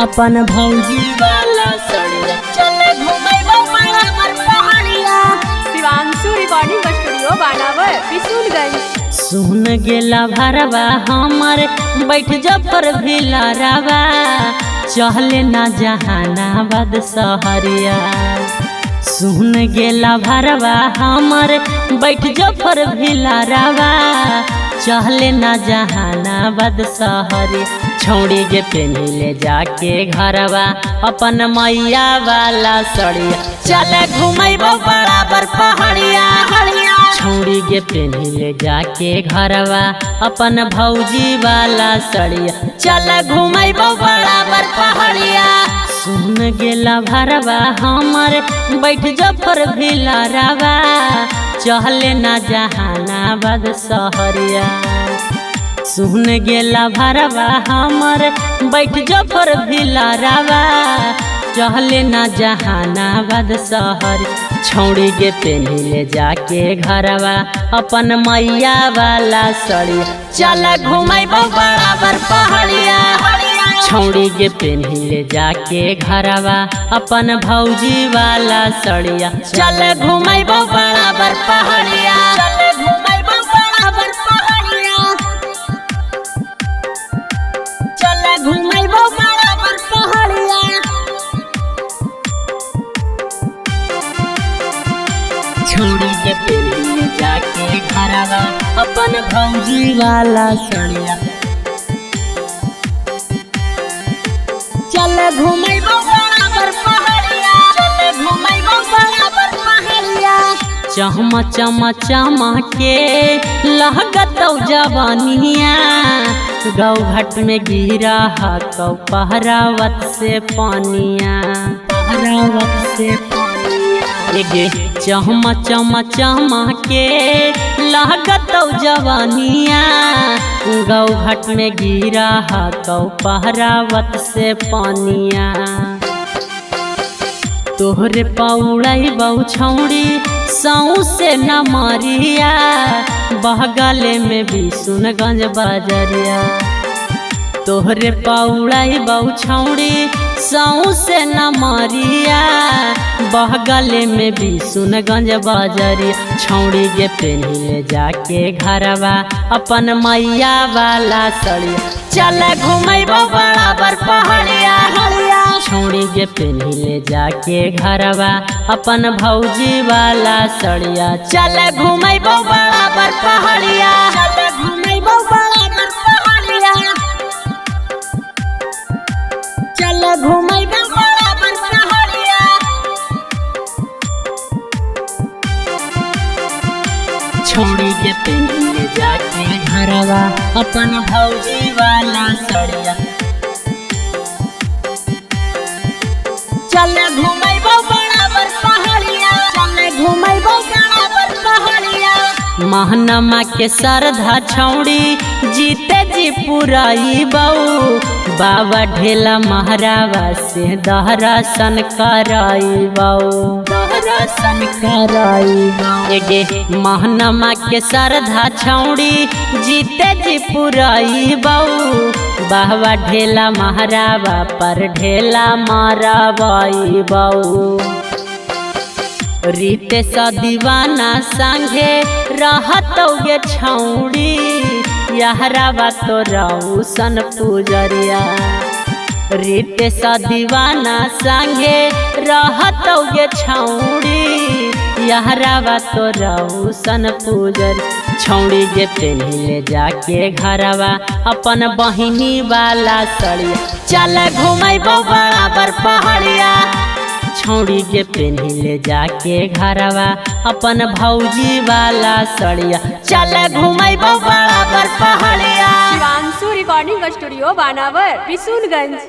अपन भौजी वाला सड़िया चले घुमैबो बराबर पहाड़िया। शिवांशु रिकॉर्डिंग स्टूडियो बानावर बिशुनगंज। सुन गेला भरवा हमर बैठ जफर भिलारावा चहले ना जहानाबाद सहरिया। सुन गेला भरवा हमर बैठ जफर भिलारावा चहले ना जहानाबाद सहरी। छौड़ी गे पेन्हिले जाके घरवा अपन मैया वाला सड़िया चले घुमैबो बराबर पहाड़िया। छौड़ी गे पेन्हिले जाके घरवा अपन भौजी वाला सड़िया चले घुमैबो बराबर पहाड़िया। सुन गेला भरवा हमर बैठ जफर भिलारावा चहले ना जहानाबाद सहरिया। सुन गेला भरवा हमर बैठ जफर भिलारावा चहले ना जहानाबाद सहर। छौड़ी गे पेन्हिले जाके घरवा अपन मैया वाला सड़िया चल घुमैबो बराबर पहाड़िया। छौड़ी गे पेन्हिले जाके घरवा अपन भौजी वाला सड़िया चल घुमैबो बराबर पहाड़िया। घुमैबो बराबर पहाड़िया। छौड़ी गे पेन्हिले जाके घरवा अपन भौजी वाला सड़िया चल घुमैबो बराबर पहाड़िया। घुमैबो बराबर पहाड़िया। चम चम चमा के लहगतौ जवानिया गौ घाट में गिरा हकौ पहरावत से पानिया। पहरावत से पानिया गे चम चम चमा के लहगतौ जवानिया गौ घाट में गिरा हकौ पहरावत से पानिया। तोहरे पौड़ैबौ छौड़ी सौ से न मारिया बहगले में बिशुनगंज बाजरिया। तोहरे पौड़ैबौ छौड़ी सौ से न मारिया बहगले में बिशुनगंज बाजरिया। छौड़ी गे पेन्हिले जाके घरवा अपन मैया वाला सड़िया चल घुमैबो बराबर पहाड़िया। छौड़ी गे पेन्हिले जाके घरवा अपन भौजी वाला सड़िया चल घुमैबो बराबर पहाड़िया। घुमैबो बराबर पहाड़िया। चल घुमैबो बराबर पहाड़िया। छौड़ी गे पेन्हिले जाके घरवा अपन भौजी वाला सड़िया चल घुमैबो बराबर पहाड़िया। घुमैबो बराबर पहाड़िया। महनमा के श्रद्धा छौड़ी जीते जी पुराइबौ बाबा ढेला महरावा से दहरासन कराइबौ। दहरासन कराइबौ गे महनमा के श्रद्धा छौड़ी जीते जी पुराइबौ बाबा ढेला महरावा पर ढेला माराबाइबौ। रीते सा दीवाना संगे रहतौ गे छौड़ी यहरावा तो रौशन पुजरिया। रीते सा दीवाना संगे रहतौ गे छौड़ी यहरावा तो रौशन पुजर। छौड़ी गे पेन्हिले जाके घरवा अपन बहिनी वाला सड़िया चल घुमैबो बराबर पहाड़िया। छौड़ी गे पेन्हिले जाके घरवा अपन भौजी वाला सड़िया चल घुमैबो बराबर पहाड़िया। शिवांशु रिकॉर्डिंग स्टूडियो बानावर बिशुनगंज।